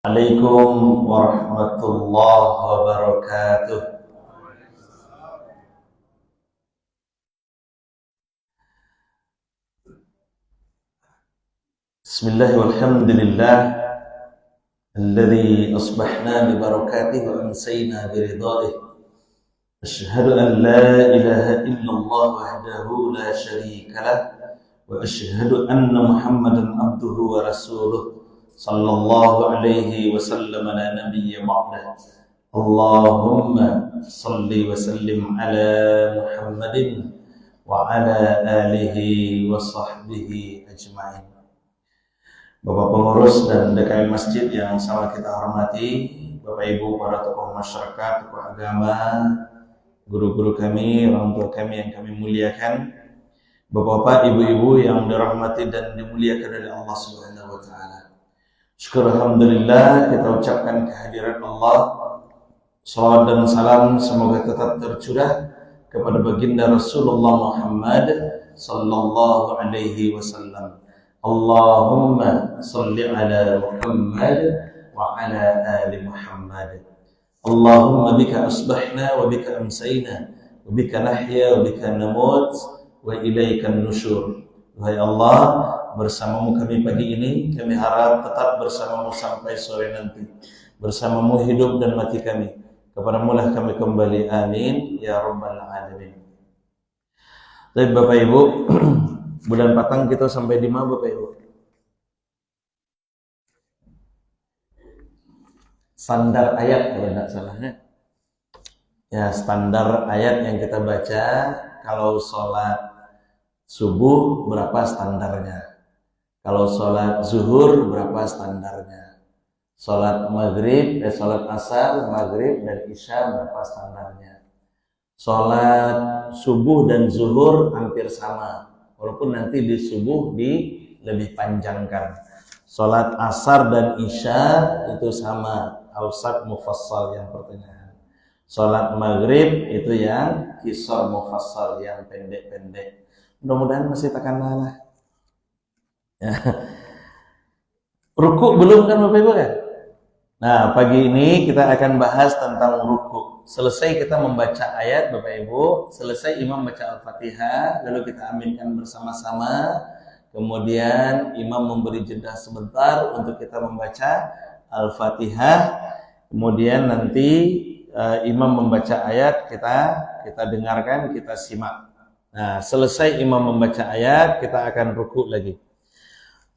Assalamualaikum warahmatullahi wabarakatuh. Bismillah walhamdulillah alladzi asbahna bi barakatihi wa amsayna bi ridaihi. Asyhadu an la ilaha illallah wahdahu la syarika lah wa asyhadu anna Muhammadan abduhu wa rasuluh sallallahu alaihi wasallam ala nabiyyi ba'dah. Allahumma salli wa sallim ala Muhammadin wa ala alihi wa sahbihi ajma'in. Bapak pengurus dan DKM masjid yang sama kita hormati, Bapak Ibu para tokoh masyarakat, tokoh agama, guru-guru kami, orang tua kami yang kami muliakan, Bapak-bapak, ibu-ibu yang dirahmati dan dimuliakan oleh Allah Subhanahu wa taala. Syukur alhamdulillah kita ucapkan kehadiran Allah. Salawat dan salam semoga tetap tercurah kepada baginda Rasulullah Muhammad sallallahu alaihi wasallam. Allahumma salli ala Muhammad wa ala ali Muhammad. Allahumma bika asbahna wa bika amsayna wa bika nahya wa bika namut wa ilaikan nusyur. Wahai Allah, bersamamu kami pagi ini, kami harap tetap bersamamu sampai sore nanti. Bersamamu hidup dan mati kami, kepadamu lah kami kembali, amin ya rabbal alamin. Baik Bapak Ibu, bulan Patang kita sampai di mana Bapak Ibu? Standar ayat kalau tidak salahnya. Ya, standar ayat yang kita baca kalau sholat subuh berapa standarnya? Kalau sholat zuhur berapa standarnya? Sholat maghrib, sholat asar, maghrib dan isya berapa standarnya? Sholat subuh dan zuhur hampir sama, walaupun nanti di subuh lebih panjangkan. Sholat asar dan isya itu sama, awsat mufassal yang pertengahan. Sholat maghrib itu yang qisar mufassal yang pendek-pendek. Mudah-mudahan masih takkan lalah. Ya. Ruku belum kan Bapak Ibu kan? Nah, pagi ini kita akan bahas tentang ruku. Selesai kita membaca ayat Bapak Ibu, selesai imam baca Al-Fatihah, lalu kita aminkan bersama-sama. Kemudian imam memberi jeda sebentar untuk kita membaca Al-Fatihah. Kemudian nanti imam membaca ayat, kita dengarkan, kita simak. Nah, selesai imam membaca ayat, kita akan ruku lagi.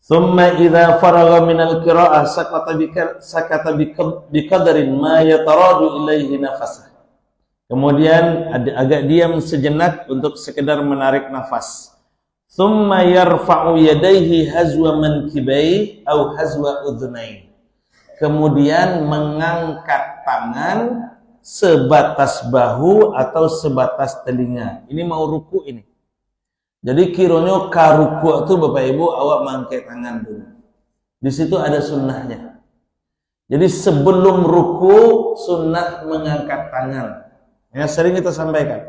Thumma idza faragha minal qira'ah sakata biqadarin ma yataradu ilaihi nafasah. Kemudian agak diam sejenak untuk sekedar menarik nafas. Thumma yarfa'u yadayhi hazwa mankibai au hazwa udhunain. Kemudian mengangkat tangan sebatas bahu atau sebatas telinga. Ini mau ruku ini. Jadi kiranya karuku itu Bapak Ibu awak mangkai tangan dulu. Di situ ada sunnahnya. Jadi sebelum ruku sunnah mengangkat tangan. Ya sering kita sampaikan.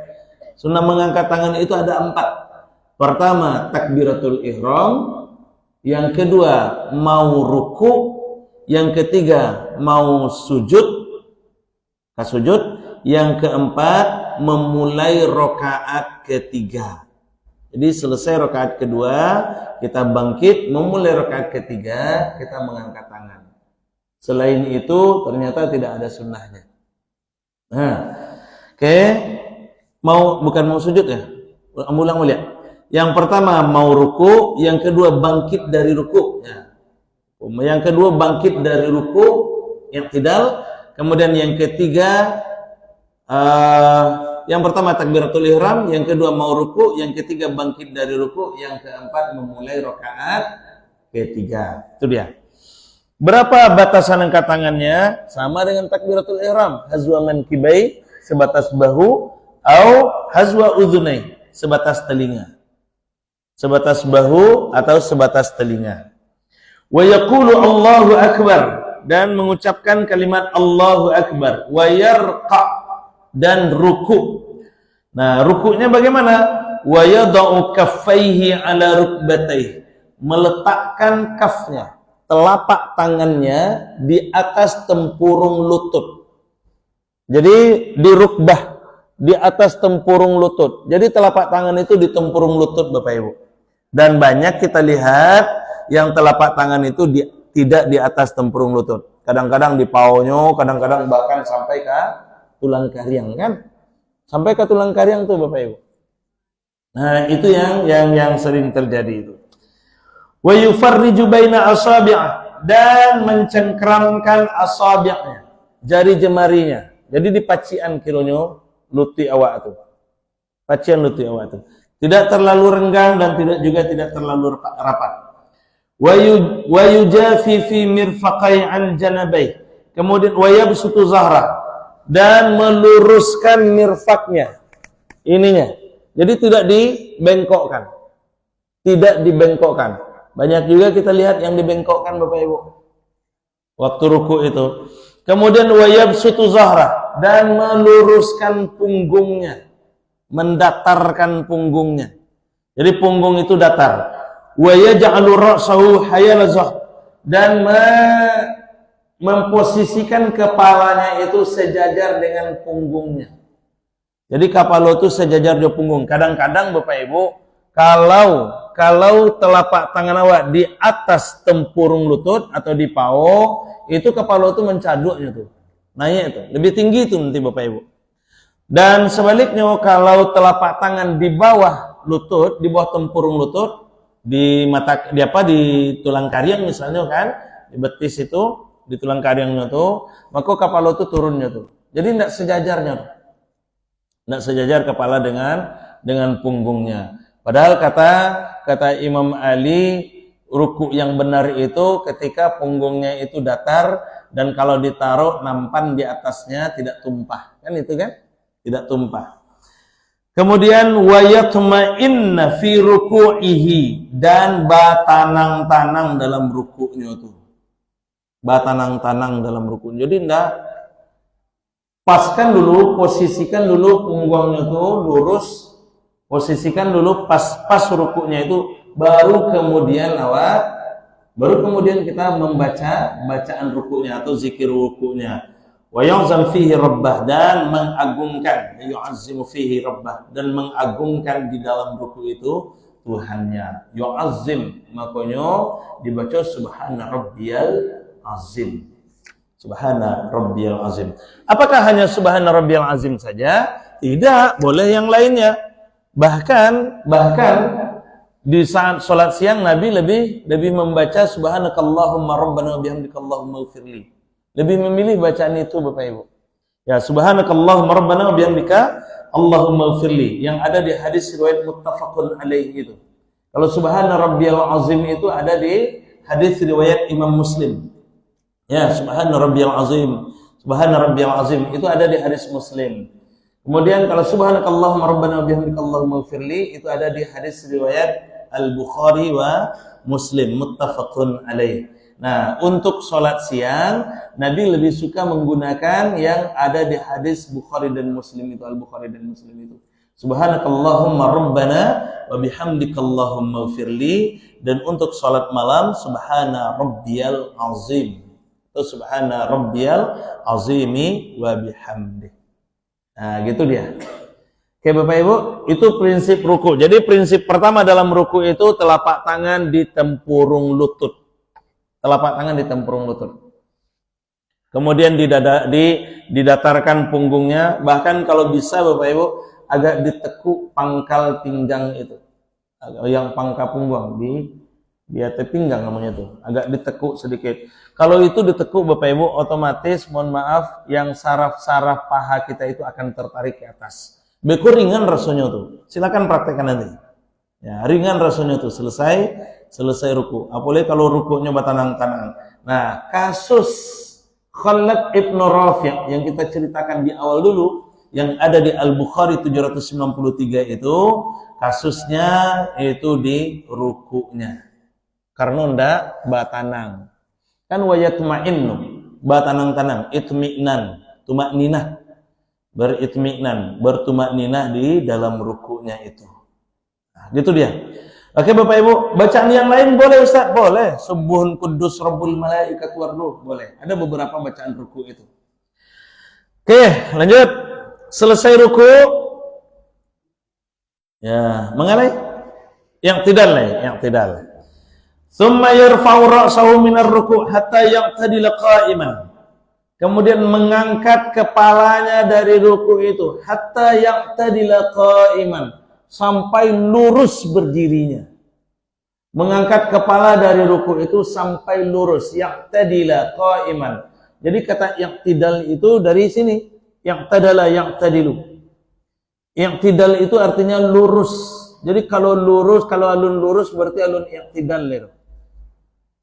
Sunnah mengangkat tangan itu ada 4. Pertama takbiratul ihram, yang kedua mau ruku, yang ketiga mau sujud, yang keempat memulai rakaat ketiga. Jadi selesai rakaat kedua kita bangkit, memulai rakaat ketiga kita mengangkat tangan. Selain itu ternyata tidak ada sunnahnya. Nah, oke. Bukan mau sujud ya? Ulang lihat. Yang pertama mau ruku, yang kedua bangkit dari ruku. Ya. Yang kedua bangkit dari ruku, i'tidal. Kemudian yang ketiga, yang pertama takbiratul ihram, yang kedua mau ruku, yang ketiga bangkit dari ruku, yang keempat memulai rakaat ketiga. Itu dia. Berapa batasan angkat tangannya? Sama dengan takbiratul ihram, hazwa mankibai sebatas bahu, au hazwa udhunai sebatas telinga. Sebatas bahu atau sebatas telinga. Wa yaqulu Allahu akbar, dan mengucapkan kalimat Allahu Akbar, wa yarqa, dan ruku. Nah, rukunya bagaimana? Wa yada'u kaffaihi ala rukbatayhi, meletakkan kafnya, telapak tangannya di atas tempurung lutut. Jadi di rukbah, di atas tempurung lutut. Jadi telapak tangan itu di tempurung lutut, Bapak Ibu. Dan banyak kita lihat yang telapak tangan itu tidak di atas tempurung lutut. Kadang-kadang di paonyo, kadang-kadang bahkan sampai ke tulang kariang, kan? Sampai ke tulang kariang tuh, Bapak Ibu. Nah, itu yang sering terjadi itu. Wa yufarriju baina asabi'ah, dan mencengkramkan asabi'nya, jari jemarinya. Jadi di pacian kironyo luti awak tu. Pacian luti awak tu. Tidak terlalu renggang dan tidak terlalu rapat. Wa yujafi fi mirfaqai an janabai. Kemudian wa yabsutu zahra, dan meluruskan mirfaknya. Ininya. Jadi tidak dibengkokkan. Tidak dibengkokkan. Banyak juga kita lihat yang dibengkokkan, Bapak Ibu. Waktu ruku itu. Kemudian wa yabsutu zahra, dan meluruskan punggungnya. Mendatarkan punggungnya. Jadi punggung itu datar. Wa yaj'alu ra'sahu hayalazah, dan memposisikan kepalanya itu sejajar dengan punggungnya. Jadi kepala itu sejajar dengan punggung. Kadang-kadang Bapak Ibu, kalau telapak tangan awak di atas tempurung lutut atau di pao, itu kepala itu mencaduknya tuh. Naik itu, lebih tinggi itu nanti Bapak Ibu. Dan sebaliknya kalau telapak tangan di bawah lutut, di bawah tempurung lutut, di tulang kariang misalnya kan, di betis itu, di tulang kariangnya tuh, maka kepala itu turunnya tuh. Jadi tidak sejajarnya tuh. Tidak sejajar kepala dengan punggungnya. Padahal kata Imam Ali, ruku yang benar itu ketika punggungnya itu datar dan kalau ditaruh nampan di atasnya tidak tumpah. Kan itu kan? Tidak tumpah. Kemudian wa yatma'inna fi ruku'ihi, dan batanang-tanang dalam ruku'nya itu. Batanang-tanang dalam ruku'nya. Jadi enggak, paskan dulu, posisikan dulu punggungnya itu lurus, posisikan dulu pas ruku'nya itu, baru kemudian kita membaca bacaan ruku'nya atau zikir ruku'nya. Wa yu'azzam fihi rabbah, dan mengagungkan, yu'azzimu fihi rabbah, dan mengagungkan di dalam ruku itu Tuhannya. Yu'azzim, makanya dibaca subhana rabbiyal azim. Subhana rabbiyal azim. Apakah hanya subhana rabbiyal azim saja? Tidak, boleh yang lainnya. Bahkan di saat sholat siang Nabi lebih membaca subhanakallahumma rabbana wa bihamdika allahumma ighfirli. Lebih memilih bacaan itu Bapak Ibu. Ya, subhanakallahumma rabbana wa bihamdika allahumma ighfirli, yang ada di hadis riwayat muttafaqun alaihi itu. Kalau subhana rabbiyal azim itu ada di hadis riwayat Imam Muslim. Ya, subhana rabbiyal azim, subhana rabbiyal azim itu ada di hadis Muslim. Kemudian kalau subhanakallahumma rabbana wa bihamdika allahumma ighfirli itu ada di hadis riwayat Al-Bukhari wa Muslim, muttafaqun alaihi. Nah, untuk sholat siang Nabi lebih suka menggunakan yang ada di hadis Bukhari dan Muslim itu, Al-Bukhari dan Muslim itu. Subhanakallahumma rabbana wa bihamdika allahumma ighfirli, dan untuk sholat malam subhana rabbiyal azim atau subhana rabbiyal azimi wa bihamdi. Nah, gitu dia. Oke Bapak Ibu, itu prinsip ruku. Jadi prinsip pertama dalam ruku itu telapak tangan di tempurung lutut. Telapak tangan di tempurung lutut. Kemudian didatarkan punggungnya, bahkan kalau bisa Bapak Ibu agak ditekuk pangkal pinggang itu. Yang pangkal punggung di atas pinggang namanya itu. Agak ditekuk sedikit. Kalau itu ditekuk Bapak Ibu, otomatis mohon maaf yang saraf-saraf paha kita itu akan tertarik ke atas. Beku ringan rasanya tuh. Silakan praktekkan nanti. Ya, ringan rasanya tuh, selesai ruku. Apalagi kalau rukunya batanang-tanang. Nah, kasus Khalad Ibn Rafi' yang kita ceritakan di awal dulu, yang ada di Al-Bukhari 793 itu, kasusnya itu di rukunya. Karena ndak batanang. Kan wayatma'innu, batanang-tanang, itmi'nan, tumakninah. Beritmi'nan, bertumakninah di dalam rukunya itu. Nah, gitu dia. Oke Bapak Ibu, bacaan yang lain boleh Ustaz? Boleh. Subuhun kudus rabbul malaikat warruh, boleh. Ada beberapa bacaan ruku itu. Oke, lanjut. Selesai ruku. Ya, mengalai? Yang tidal. Tsumma yarfa'u ra'sahu minar ruku' hatta ya'tadila qa'iman. Kemudian mengangkat kepalanya dari ruku itu hatta ya'tadila qa'iman, sampai lurus berdirinya. Mengangkat kepala dari ruku itu sampai lurus, ya'tadila qa'iman. Jadi kata i'tidal itu dari sini, i'tadala ya'tadilu. I'tidal itu artinya lurus. Jadi kalau alun lurus berarti alun i'tidal itu.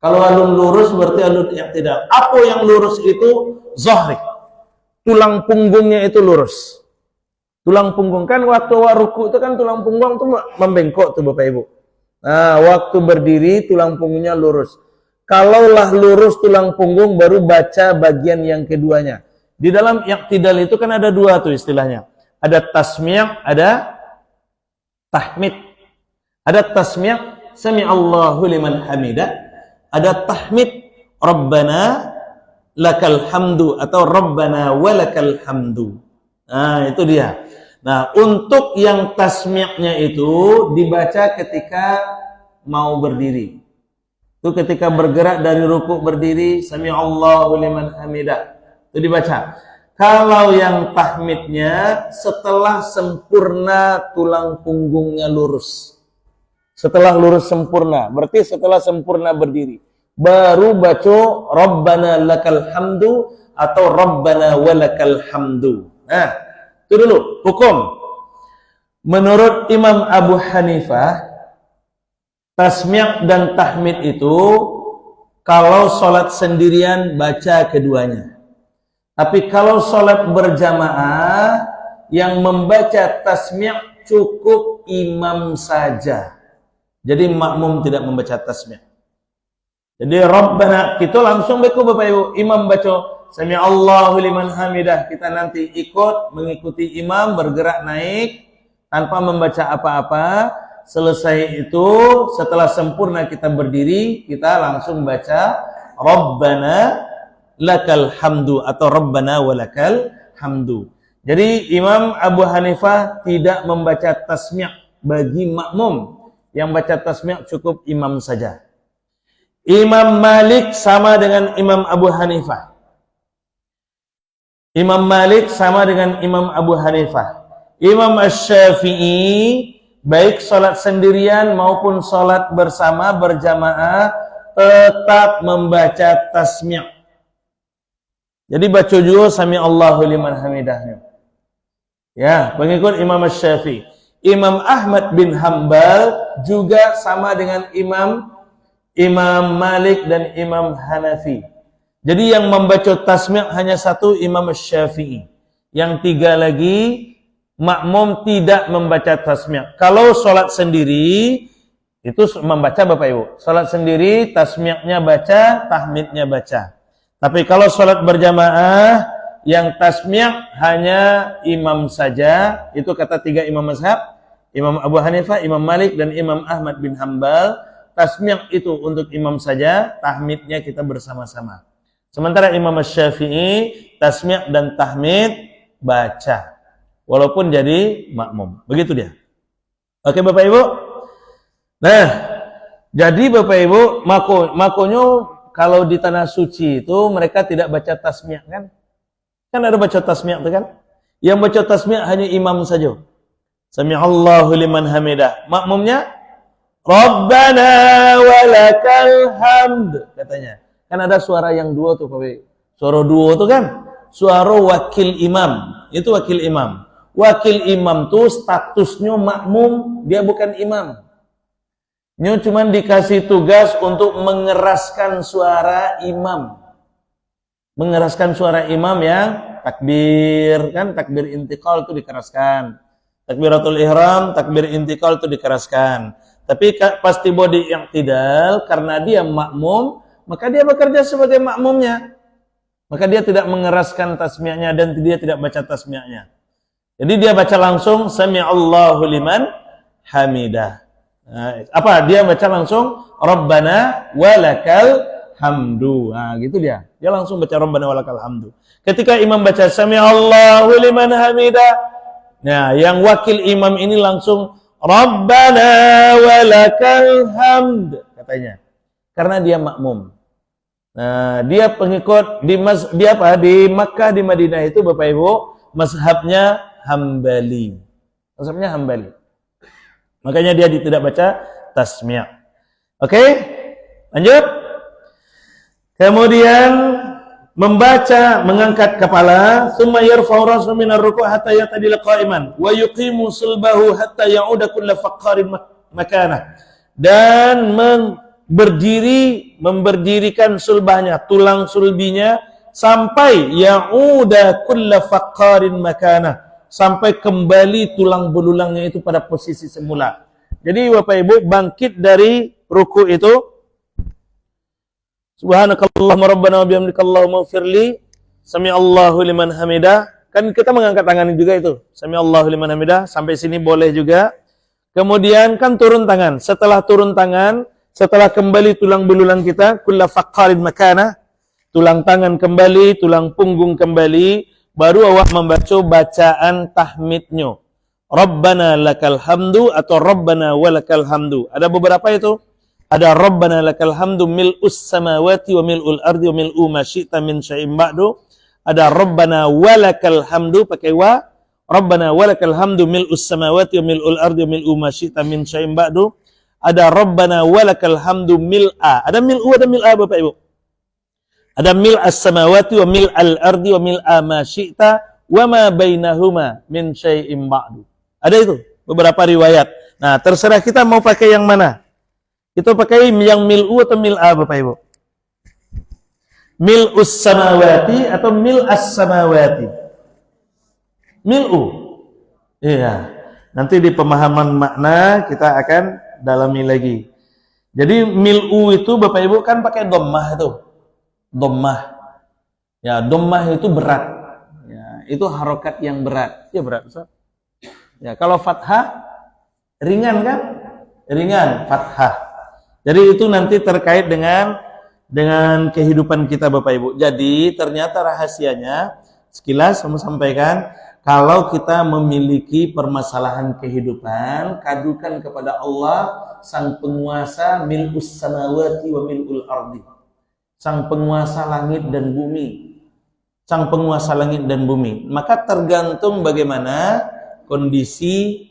Kalau alun lurus berarti alun i'tidal. Apa yang lurus itu? Zahri. Tulang punggungnya itu lurus. Tulang punggung kan waktu ruku itu kan tulang punggung itu membengkok tuh Bapak Ibu. Nah, waktu berdiri tulang punggungnya lurus. Kalaulah lurus tulang punggung baru baca bagian yang keduanya. Di dalam i'tidal itu kan ada dua tuh istilahnya. Ada tasmi', ada tahmid. Ada tasmi', sami Allahu liman hamidah. Ada tahmid, Rabbana lakal hamdu atau Rabbana walakal hamdu. Nah, itu dia. Nah, untuk yang tasmi'-nya itu dibaca ketika mau berdiri. Itu ketika bergerak dari rukuk berdiri, sami Allahu liman hamidah. Itu dibaca. Kalau yang tahmidnya setelah sempurna tulang punggungnya lurus. Setelah lurus sempurna, berarti setelah sempurna berdiri. Baru baca Rabbana lakal hamdu atau Rabbana walakal hamdu. Nah, itu dulu hukum. Menurut Imam Abu Hanifah, tasmi' dan tahmid itu kalau sholat sendirian baca keduanya. Tapi kalau sholat berjamaah yang membaca tasmi' cukup imam saja. Jadi makmum tidak membaca tasmi'. Jadi Rabbana kita langsung beku Bapak Ibu, imam baca sami Allahu liman hamidah, kita nanti ikut mengikuti imam bergerak naik tanpa membaca apa-apa. Selesai itu setelah sempurna kita berdiri, kita langsung baca Rabbana lakal hamdu atau Rabbana walakal hamdu. Jadi Imam Abu Hanifah tidak membaca tasmi' bagi makmum. Yang baca tasmi' cukup imam saja. Imam Malik sama dengan Imam Abu Hanifah. Imam Malik sama dengan Imam Abu Hanifah. Imam Asy-Syafi'i baik salat sendirian maupun salat bersama berjamaah tetap membaca tasmi'. Jadi baca juga sami Allahu liman hamidahnya. Ya, pengikut Imam Asy-Syafi'i. Imam Ahmad bin Hanbal juga sama dengan Imam Malik dan Imam Hanafi. Jadi yang membaca tasmi' hanya satu, Imam Syafi'i. Yang tiga lagi makmum tidak membaca tasmi'. Kalau sholat sendiri itu membaca Bapak Ibu. Sholat sendiri tasmi'-nya baca, tahmidnya baca. Tapi kalau sholat berjamaah yang tasmi' hanya imam saja. Itu kata tiga imam mazhab, Imam Abu Hanifah, Imam Malik dan Imam Ahmad bin Hanbal. Tasmi' itu untuk imam saja, tahmidnya kita bersama-sama. Sementara Imam Syafi'i tasmi' dan tahmid baca, walaupun jadi makmum. Begitu dia. Oke Bapak Ibu. Nah, jadi Bapak Ibu, makonyo kalau di tanah suci itu mereka tidak baca tasmi' kan? Kan ada baca tasmi' itu kan? Yang baca tasmi' hanya imam saja. Sami Allahu liman hamidah. Makmumnya Rabbana walakal hamd katanya. Kan ada suara yang dua tuh Pak. Suara dua tuh kan suara wakil imam. Itu wakil imam. Wakil imam tuh statusnya makmum, dia bukan imam. Dia cuma dikasih tugas untuk mengeraskan suara imam. Mengeraskan suara imam yang takbir, kan takbir intiqal itu dikeraskan. Takbiratul ihram, takbir intiqal itu dikeraskan. Tapi pasti body yang tidak, karena dia makmum, maka dia bekerja sebagai makmumnya. Maka dia tidak mengeraskan tasmi'nya dan dia tidak baca tasmi'nya. Jadi dia baca langsung sami Allahu liman hamidah. Apa? Dia baca langsung Rabbana walakal hamdu. Nah, gitu dia. Dia langsung baca Rabbana walakal hamdu. Ketika imam baca Sami'allahu liman hamidah. Nah, yang wakil imam ini langsung Rabbana walakal hamd katanya. Karena dia makmum. Nah, dia pengikut di Makkah, di Madinah itu Bapak Ibu, mazhabnya Hambali. Mazhabnya Hambali. Makanya dia tidak baca tasmi'. Oke? Lanjut. Kemudian membaca mengangkat kepala, summa yarfa'u ra'sahu minar ruku' hatta yatadila qa'iman wa yuqimu sulbahu hatta ya'uda kullu faqarin makanah. Dan memberdirikan sulbahnya, tulang sulbinya sampai ya'uda kullu faqarin makanah, sampai kembali tulang belulangnya itu pada posisi semula. Jadi Bapak Ibu bangkit dari ruku itu Subhanakallahumma rabbana wa bihamdika Allahumma ighfirli sami'allahu liman hamidah. Kan kita mengangkat tangan juga itu. Sami'allahu liman hamidah, sampai sini boleh juga. Kemudian kan turun tangan. Setelah turun tangan, setelah kembali tulang belulang kita, kulla faqarin makana, tulang tangan kembali, tulang punggung kembali, baru awak membaca bacaan tahmidnya. Rabbana lakal hamdu atau Rabbana walakal hamdu. Ada beberapa itu. Ada Rabbana lakal hamdu mil'us samawati wa mil'ul ardi wa mil'u ma syi'ta min syai'in ba'du. Ada Rabbana walakal hamdu pakai wa. Rabbana walakal hamdu mil'us samawati wa mil'ul ardi wa mil'u ma syi'ta min syai'in ba'du. Ada Rabbana walakal hamdu mil'a. Ada mil'u, ada mil'a Bapak Ibu. Ada mil'as samawati wa mil'al ardi wa mil'a ma syi'ta wa ma bainahuma min syai'in ba'du. Ada itu beberapa riwayat. Nah, terserah kita mau pakai yang mana. Kita pakai yang mil'u atau mil'a Bapak Ibu. Mil'us samawati atau mil'as samawati. Mil'u. Iya. Nanti di pemahaman makna kita akan dalami lagi. Jadi mil'u itu Bapak Ibu kan pakai dhammah itu. Dhammah. Ya, dhammah itu berat. Ya, itu harokat yang berat. Ya berat, Ustaz. Ya, kalau fathah ringan kan? Ringan, fathah. Jadi itu nanti terkait dengan kehidupan kita Bapak Ibu. Jadi ternyata rahasianya sekilas saya sampaikan, kalau kita memiliki permasalahan kehidupan, kadukan kepada Allah sang penguasa mil'us samawati wa mil'ul ardi. Sang penguasa langit dan bumi. Sang penguasa langit dan bumi. Maka tergantung bagaimana kondisi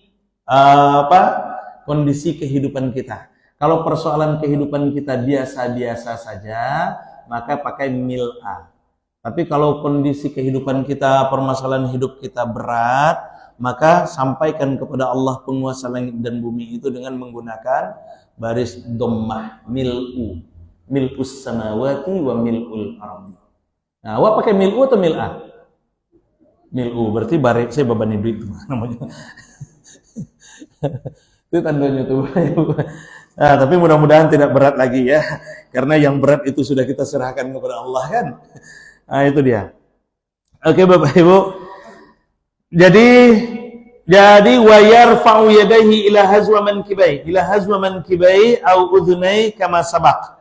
kondisi kehidupan kita. Kalau persoalan kehidupan kita biasa-biasa saja, maka pakai mil'a. Tapi kalau kondisi kehidupan kita, permasalahan hidup kita berat, maka sampaikan kepada Allah penguasa langit dan bumi itu dengan menggunakan baris dhammah, mil'u. Mil'us samawati wa mil'ul ardi. Nah, awak pakai mil'u atau mil'a? Mil'u, berarti baris saya babani duit namanya. Itu tandanya tuh. Nah, tapi mudah-mudahan tidak berat lagi ya, karena yang berat itu sudah kita serahkan kepada Allah kan. Nah, itu dia. Oke Bapak Ibu. Jadi wa yarfa'u yadayhi ila hazwa mankibai au udhunai kama sabaq.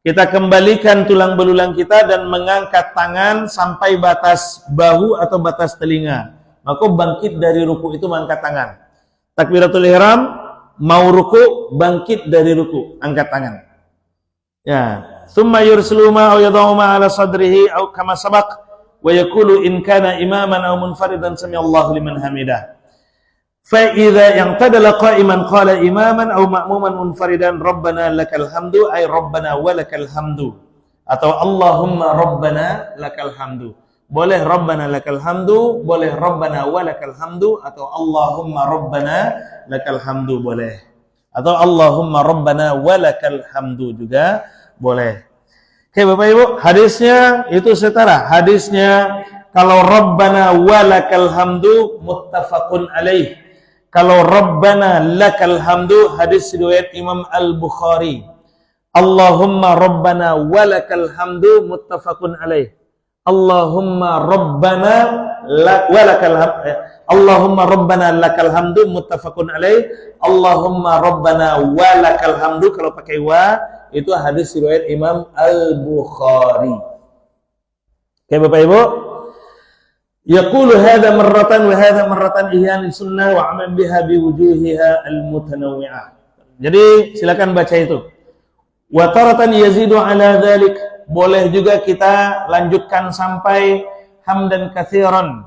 Kita kembalikan tulang belulang kita dan mengangkat tangan sampai batas bahu atau batas telinga. Maka bangkit dari ruku itu mengangkat tangan. Takbiratul ihram, mau ruku, bangkit dari ruku, angkat tangan. Ya, thumma yursulu ma aw yadau ma ala sadrihi aw kama sabaq wa yaqulu in kana imaman aw munfaridan sami Allahu liman hamidah. Fa idza yantadala qa'iman qala imaman aw ma'muman munfaridan rabbana lakal hamdu ay rabbana walakal hamdu atau Allahumma rabbana lakal hamdu. Boleh Rabbana lakal hamdu, boleh Rabbana walakal hamdu, atau Allahumma Rabbana lakal hamdu boleh. Atau Allahumma Rabbana walakal hamdu juga boleh. Oke Bapak Ibu, hadisnya itu setara. Hadisnya kalau Rabbana walakal hamdu muttafaqun alaih. Kalau Rabbana lakal hamdu hadis riwayat Imam Al-Bukhari. Allahumma Rabbana walakal hamdu muttafaqun alaih. Allahumma Rabbana walakal hamd. Allahumma rabbana lakal hamdu muttafaqun alaih. Allahumma rabbana walakal hamdu kalau pakai wa itu hadis riwayat Imam Al-Bukhari. Oke Bapak Ibu. Yaqulu hadza marratan wa hadza marratan ihyan sunnah wa amal biha bi wujuhiha al-mutanawwi'ah. Jadi silakan baca itu. Wa taratan yazidu ala dzalik. Boleh juga kita lanjutkan sampai hamdan katsiran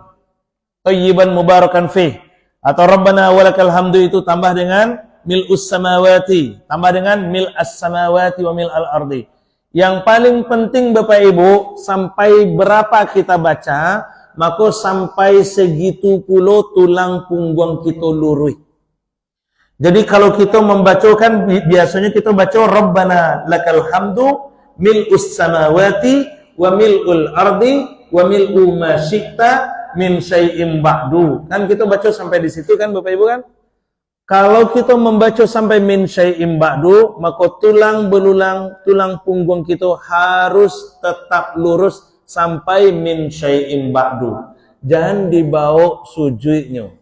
thayyiban mubarakan fih, atau rabbana walakal hamdu itu tambah dengan mil'us samawati, tambah dengan mil'as samawati wa mil'al ardi. Yang paling penting Bapak Ibu, sampai berapa kita baca, maka sampai segitu pula tulang punggung kita lurus. Jadi kalau kita membacakan, biasanya kita baca rabbana lakal hamdu mil'us samawati wa mil'ul ardi wa mil'u ma syi'ta min syai'im ba'du. Kan kita baca sampai di situ kan Bapak Ibu kan? Kalau kita membaca sampai min syai'im ba'du, maka tulang belulang, tulang punggung kita harus tetap lurus sampai min syai'im ba'du. Jangan dibawa sujudnya.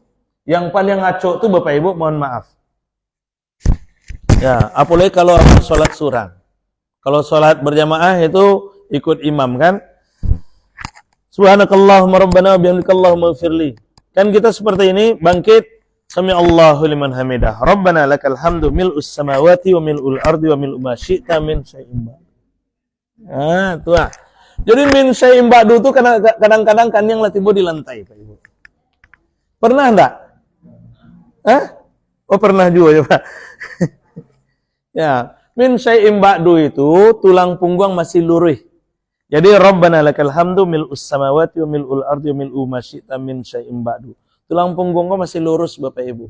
Yang paling ngaco tuh Bapak Ibu, mohon maaf. Ya, apalagi kalau sholat surang. Kalau sholat berjamaah itu ikut imam kan? Subhanakallahumma rabbana wa bihamdikallahumma ighfirli. Kan kita seperti ini bangkit sami Allahu liman hamidah. Rabbana lakal hamdu mil'us samawati wa mil'ul ardi wa mil'u ma syi'ta min syai'in ba'du. Ah, tuh. Jadi min syai'in ba'du itu kadang-kadang kan yang tiba di lantai, Pak Ibu. Pernah enggak? Hah? Oh, pernah juga ya, Pak. Ya, min syai'in ba'du itu tulang punggung masih lurus. Jadi Rabbana lakal hamdu mil'us samawati wa mil'ul ardi wa mil'u ma syi'ta min syai'in ba'du. Tulang punggung masih lurus Bapak Ibu.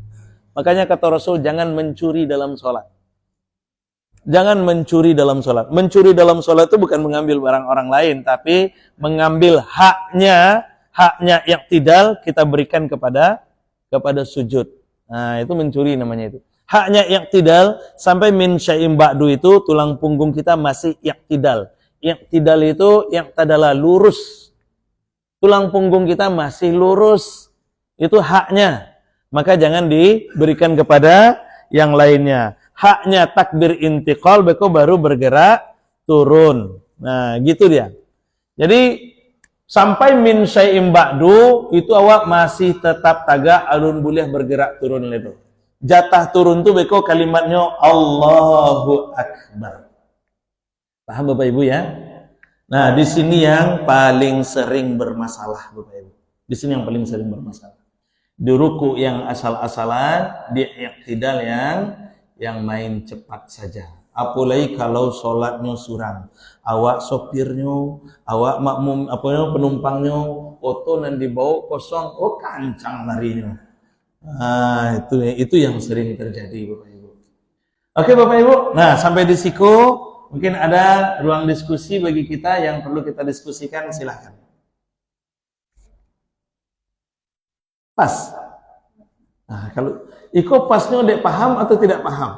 Makanya kata Rasul, jangan mencuri dalam sholat. Jangan mencuri dalam sholat. Mencuri dalam sholat itu bukan mengambil barang orang lain, tapi mengambil haknya iktidal kita berikan kepada sujud. Nah, itu mencuri namanya itu. Haknya iktidal sampai min syai'in ba'du itu tulang punggung kita masih iktidal. Iktidal itu iktidala lurus. Tulang punggung kita masih lurus. Itu haknya. Maka jangan diberikan kepada yang lainnya. Haknya takbir intiqal beko baru bergerak turun. Nah, gitu dia. Jadi sampai min syai'in ba'du itu awak masih tetap tagak alun boleh bergerak turun itu. Jatah turun tuh beko kalimatnya Allahu Akbar. Paham Bapak Ibu ya? Nah, di sini yang paling sering bermasalah Bapak Ibu. Di sini yang paling sering bermasalah. Di ruku yang asal-asalan, di iktidal yang main cepat saja. Apalagi kalau sholatnya surang. Awak sopirnya, awak makmum, penumpangnya, oto dan dibawa kosong, oh kancang larinya. Nah, itu yang sering terjadi Bapak Ibu. Oke Bapak Ibu, nah sampai di siku. Mungkin ada ruang diskusi bagi kita yang perlu kita diskusikan, silahkan. Pas. Nah, kalau iko pasnya dek paham atau tidak paham?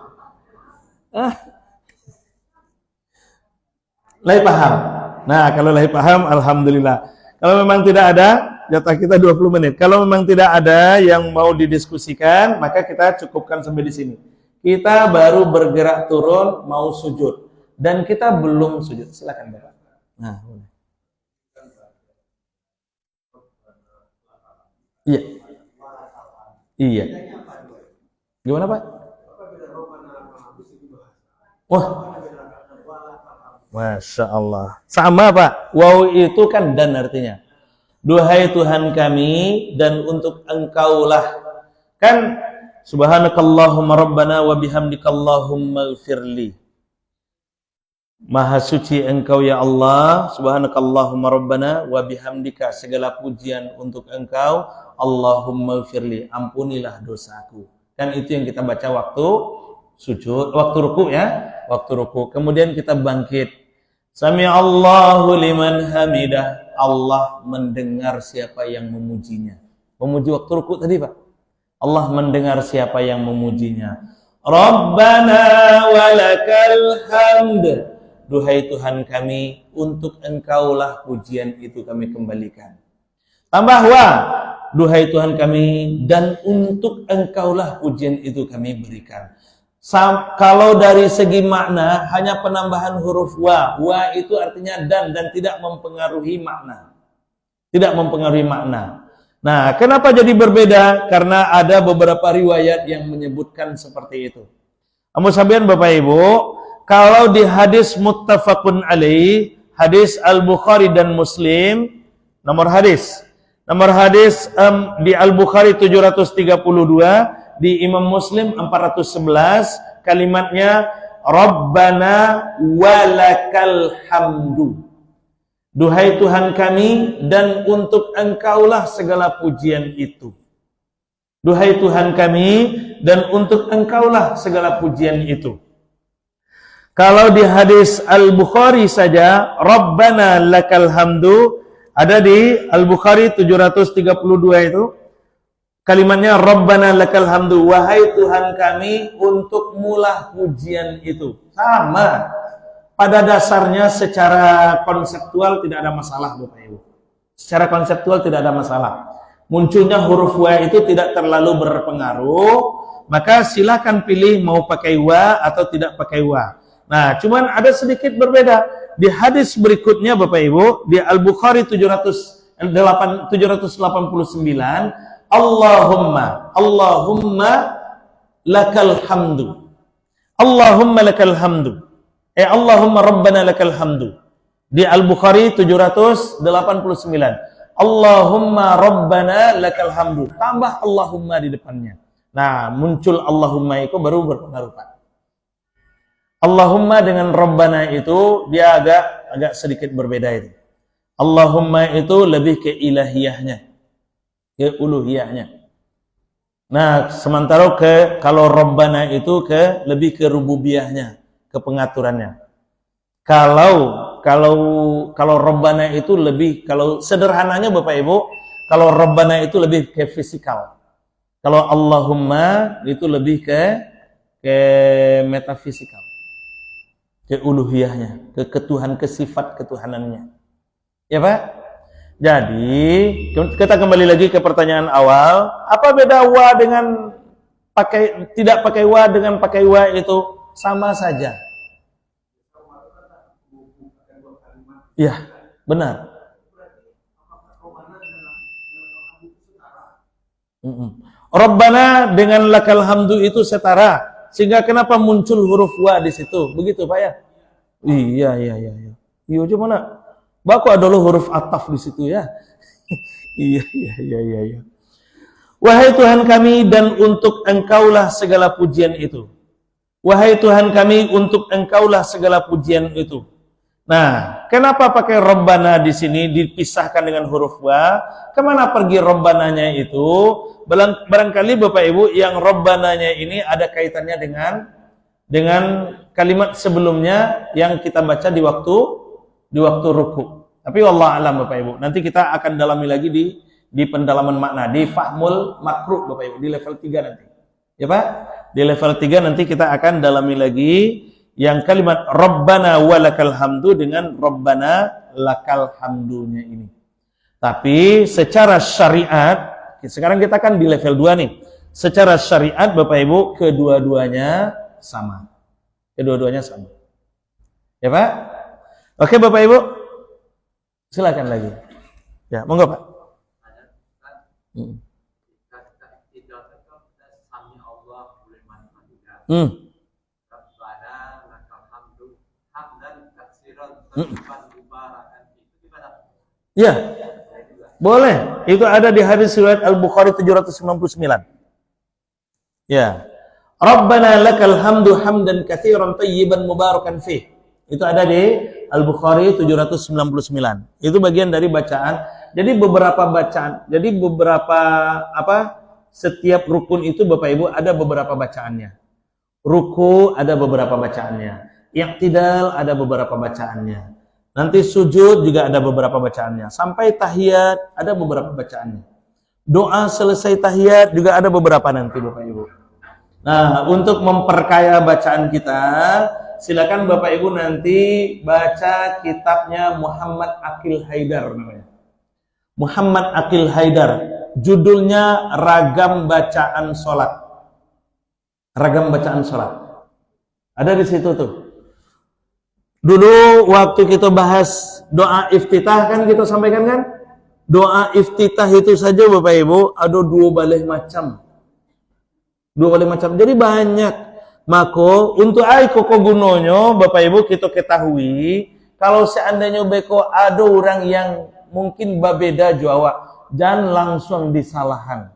Lai paham. Nah, kalau lai paham, alhamdulillah. Kalau memang tidak ada, jatah kita 20 menit. Kalau memang tidak ada yang mau didiskusikan, maka kita cukupkan sampai di sini. Kita baru bergerak turun, mau sujud. Dan kita belum sujud. Silakan Bapak. Nah, boleh. Iya. Iya. Gimana Pak? Wah. Masya Allah. Sama Pak. Wow itu kan dan artinya. Duhai Tuhan kami dan untuk Engkaulah. Kan subhanakallahumma rabbana wa bihamdikallahumma ighfirli. Maha suci Engkau ya Allah, subhanakallahumma rabbana wa bihamdika, segala pujian untuk Engkau, Allahumma ighfirli, ampunilah dosaku. Kan itu yang kita baca waktu sujud, waktu ruku ya, waktu ruku. Kemudian kita bangkit. Sami Allahu liman hamidah, Allah mendengar siapa yang memujinya. Memuji waktu ruku tadi Pak. Allah mendengar siapa yang memujinya. Rabbana walakal hamd. Duhai Tuhan kami, untuk Engkaulah pujian itu kami kembalikan. Tambah wa, duhai Tuhan kami, dan untuk Engkaulah pujian itu kami berikan. Kalau dari segi makna hanya penambahan huruf wa itu artinya dan tidak mempengaruhi makna. Tidak mempengaruhi makna. Nah, kenapa jadi berbeda? Karena ada beberapa riwayat yang menyebutkan seperti itu. Amun sabian Bapak Ibu, kalau di hadis muttafaqun alaih, hadis Al-Bukhari dan Muslim, nomor hadis di Al-Bukhari 732, di Imam Muslim 411, kalimatnya Rabbana walakal hamdu. Duhai Tuhan kami, dan untuk Engkaulah segala pujian itu. Duhai Tuhan kami, dan untuk Engkaulah segala pujian itu. Kalau di hadis Al-Bukhari saja, Rabbana lakal hamdu, ada di Al-Bukhari 732 itu, kalimatnya Rabbana lakal hamdu, wahai Tuhan kami, untuk mulah pujian itu. Sama. Pada dasarnya secara konseptual tidak ada masalah Bapak Ibu. Secara konseptual tidak ada masalah. Munculnya huruf wa itu tidak terlalu berpengaruh, maka silakan pilih mau pakai wa atau tidak pakai wa. Nah, cuman ada sedikit berbeda. Di hadis berikutnya Bapak Ibu, di Al-Bukhari 789, Allahumma lakal hamdu. Allahumma lakal hamdu. Allahumma rabbana lakal hamdu. Di Al-Bukhari 789. Allahumma rabbana lakal hamdu. Tambah Allahumma di depannya. Nah, muncul Allahumma itu baru berpengaruh, Pak. Allahumma dengan rabbana itu dia agak sedikit berbeda itu. Allahumma itu lebih ke ilahiyahnya, ke uluhiyahnya. Nah, sementara kalau rabbana itu lebih ke rububiyahnya, ke pengaturannya. Kalau rabbana itu lebih, kalau sederhananya Bapak Ibu, kalau rabbana itu lebih ke fisikal. Kalau Allahumma itu lebih ke metafisikal. Ke uluhiyahnya, ke sifat ketuhanannya. Ya Pak? Jadi, kita kembali lagi ke pertanyaan awal, apa beda wa dengan tidak pakai wa dengan pakai wa itu? Sama saja. Ya, benar. Rabbana dengan lakal hamdu itu setara. Sehingga kenapa muncul huruf wa di situ? Begitu Pak ya? Iya. Iya gimana? Baku ada huruf ataf di situ ya. Iya. Wahai Tuhan kami, dan untuk Engkaulah segala pujian itu. Wahai Tuhan kami, untuk Engkaulah segala pujian itu. Nah, kenapa pakai Rabbana di sini dipisahkan dengan huruf wa? Kemana pergi Rabbananya itu? Barangkali Bapak Ibu yang Rabbananya ini ada kaitannya dengan kalimat sebelumnya yang kita baca di waktu ruku. Tapi wallah alam Bapak Ibu. Nanti kita akan dalami lagi di pendalaman makna, di fahmul makruh Bapak Ibu, di level 3 nanti. Ya Pak? Di level 3 nanti kita akan dalami lagi yang kalimat Rabbana walakal hamdu dengan Rabbana lakal hamdunya ini. Tapi secara syariat, sekarang kita kan di level 2 nih. Secara syariat Bapak Ibu, kedua-duanya sama. Kedua-duanya sama. Ya Pak? Oke Bapak Ibu? Silakan lagi. Ya, monggo Pak. Ya, boleh. Itu ada di hadis riwayat Al-Bukhari 799. Ya. Rabbana lakal hamdu hamdan katsiran tayyiban mubarakan fih. Itu ada di Al-Bukhari 799. Itu bagian dari bacaan. Jadi beberapa setiap rukun itu Bapak Ibu ada beberapa bacaannya. Ruku ada beberapa bacaannya. I'tidal ada beberapa bacaannya. Nanti sujud juga ada beberapa bacaannya. Sampai tahiyat ada beberapa bacaannya. Doa selesai tahiyat juga ada beberapa nanti Bapak Ibu. Nah, untuk memperkaya bacaan kita, silakan Bapak Ibu nanti baca kitabnya Muhammad Aqil Haidar namanya. Muhammad Aqil Haidar. Judulnya Ragam Bacaan Sholat. Ragam Bacaan Sholat. Ada di situ tuh. Dulu waktu kita bahas doa iftitah kan kita sampaikan kan? Doa iftitah itu saja Bapak Ibu ada 2 balih macam. 2 balih macam. Jadi banyak. Maka untuk koko gunanya Bapak Ibu kita ketahui kalau seandainya beko ada orang yang mungkin berbeda Jawa, jangan langsung disalahan.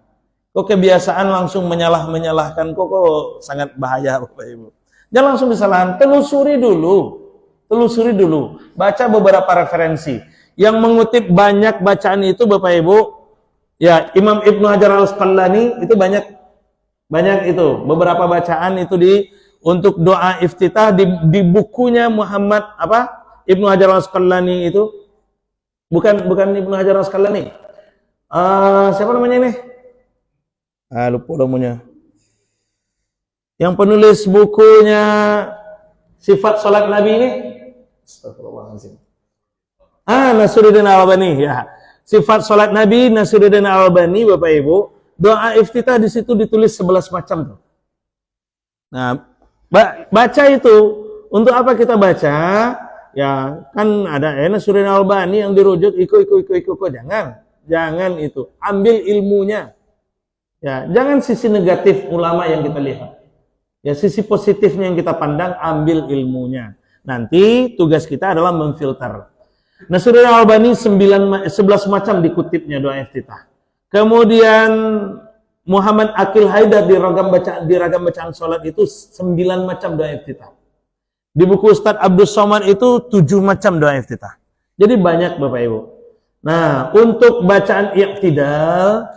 Kok kebiasaan langsung menyalahkan kok sangat bahaya Bapak Ibu. Jangan langsung disalahan, telusuri dulu. Baca beberapa referensi. Yang mengutip banyak bacaan itu Bapak Ibu, ya Imam Ibnu Hajar Al-Asqalani itu banyak itu beberapa bacaan itu untuk doa iftitah di bukunya Muhammad Ibnu Hajar Al-Asqalani itu bukan Ibnu Hajar Al-Asqalani. Siapa namanya ini? Lupa namanya. Yang penulis bukunya Sifat Salat Nabi ini? Astagfirullahaladzim. Nasruddin Al-Albani ya. Sifat Salat Nabi Nasruddin Al-Albani Bapak Ibu. Doa iftitah di situ ditulis 11 macam tuh. Nah, baca itu. Untuk apa kita baca? Ya, kan ada Nasruddin Al-Albani yang dirujuk ikut. Jangan itu. Ambil ilmunya. Ya, jangan sisi negatif ulama yang kita lihat. Ya, sisi positifnya yang kita pandang, ambil ilmunya. Nanti tugas kita adalah memfilter. Nasruddin Al-Albani 11 macam dikutipnya doa iftitah. Kemudian Muhammad Aqil Haidar di ragam bacaan sholat itu 9 macam doa iftitah. Di buku Ustadz Abdus Somad itu 7 macam doa iftitah. Jadi banyak Bapak Ibu. Nah, untuk bacaan i'tidal,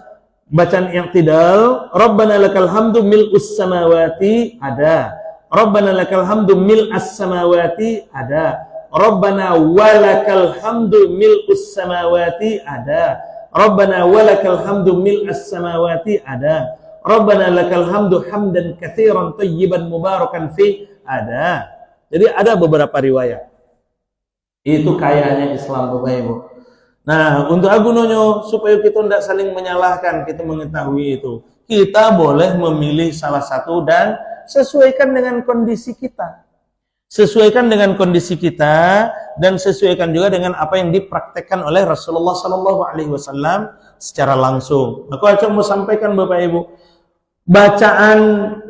Rabbana lakal hamdu mil'us samawati ada. Rabbana lakal hamdu mil'as samawati ada. Rabbana walakal hamdu mil'us samawati ada. Rabbana walakal hamdu mil'as samawati ada. Rabbana lakal hamdu hamdan katsiran thayyiban mubarakan fi ada. Jadi ada beberapa riwayat. Itu kayanya Islam Bapak Ibu. Nah, untuk agunonyo supaya kita tidak saling menyalahkan, kita mengetahui itu. Kita boleh memilih salah satu dan sesuaikan dengan kondisi kita. Sesuaikan dengan kondisi kita dan sesuaikan juga dengan apa yang dipraktekkan oleh Rasulullah SAW secara langsung. Aku akan mau sampaikan Bapak Ibu, bacaan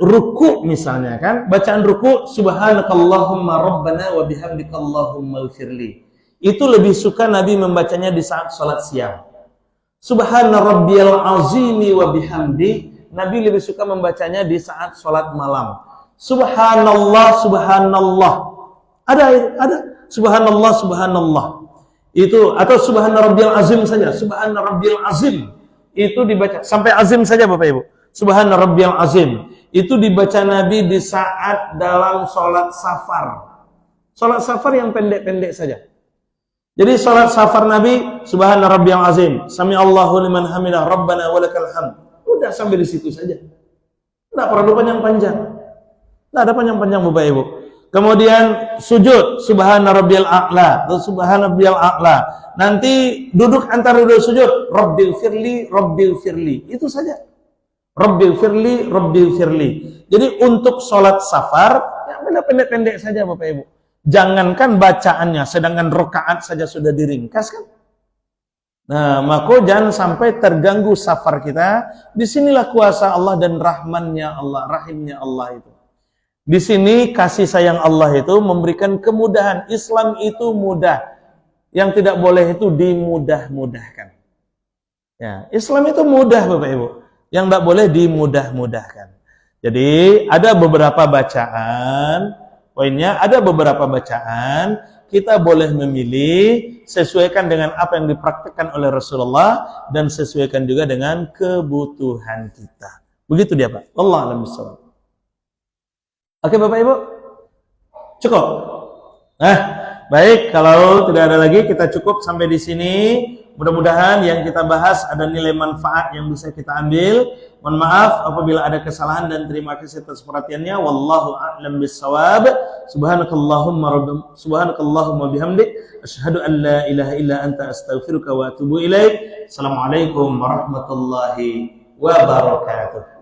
ruku misalnya kan, bacaan ruku subhanakallahumma rabbana wa bihamdika allahumma ighfirli. Itu lebih suka Nabi membacanya di saat sholat siang. Subhana rabbiyal azimi wa bihamdi, Nabi lebih suka membacanya di saat sholat malam. Subhanallah, subhanallah. Ada subhanallah. Itu atau subhana rabbiyal azim saja. Subhana rabbiyal azim. Itu dibaca sampai azim saja Bapak Ibu. Subhana rabbiyal azim. Itu dibaca Nabi di saat dalam sholat safar. Sholat safar yang pendek-pendek saja. Jadi sholat safar Nabi, subhana rabbiyal azim, sami Allahu liman hamidah, rabbana walakal hamd. Udah sampai di situ saja. Tidak perlu panjang-panjang. Tidak ada panjang-panjang Bapak Ibu. Kemudian sujud, subhana rabbiyal a'la, subhana rabbiyal a'la. Nanti duduk antara dua sujud, rabbil firli. Itu saja. Rabbil firli. Jadi untuk sholat safar, yang pendek-pendek saja Bapak Ibu. Jangankan bacaannya, sedangkan rakaat saja sudah diringkas kan? Nah, maka jangan sampai terganggu safar kita. Disinilah kuasa Allah dan rahmannya Allah, rahimnya Allah itu. Di sini kasih sayang Allah itu memberikan kemudahan. Islam itu mudah. Yang tidak boleh itu dimudah-mudahkan. Ya, Islam itu mudah Bapak Ibu. Yang tidak boleh dimudah-mudahkan. Jadi ada beberapa bacaan. Poinnya ada beberapa bacaan kita boleh memilih sesuaikan dengan apa yang dipraktikkan oleh Rasulullah dan sesuaikan juga dengan kebutuhan kita. Begitu dia Pak. Allah a'lam bishawab. Oke Bapak Ibu, cukup. Nah, baik kalau tidak ada lagi kita cukup sampai di sini. Mudah-mudahan yang kita bahas ada nilai manfaat yang bisa kita ambil. Mohon maaf apabila ada kesalahan dan terima kasih atas perhatiannya. Wallahu a'lam bishawab. Subhanakallahumma bihamdik asyhadu an la ilaha illa anta astaghfiruka wa atubu ilaik. Assalamualaikum warahmatullahi wabarakatuh.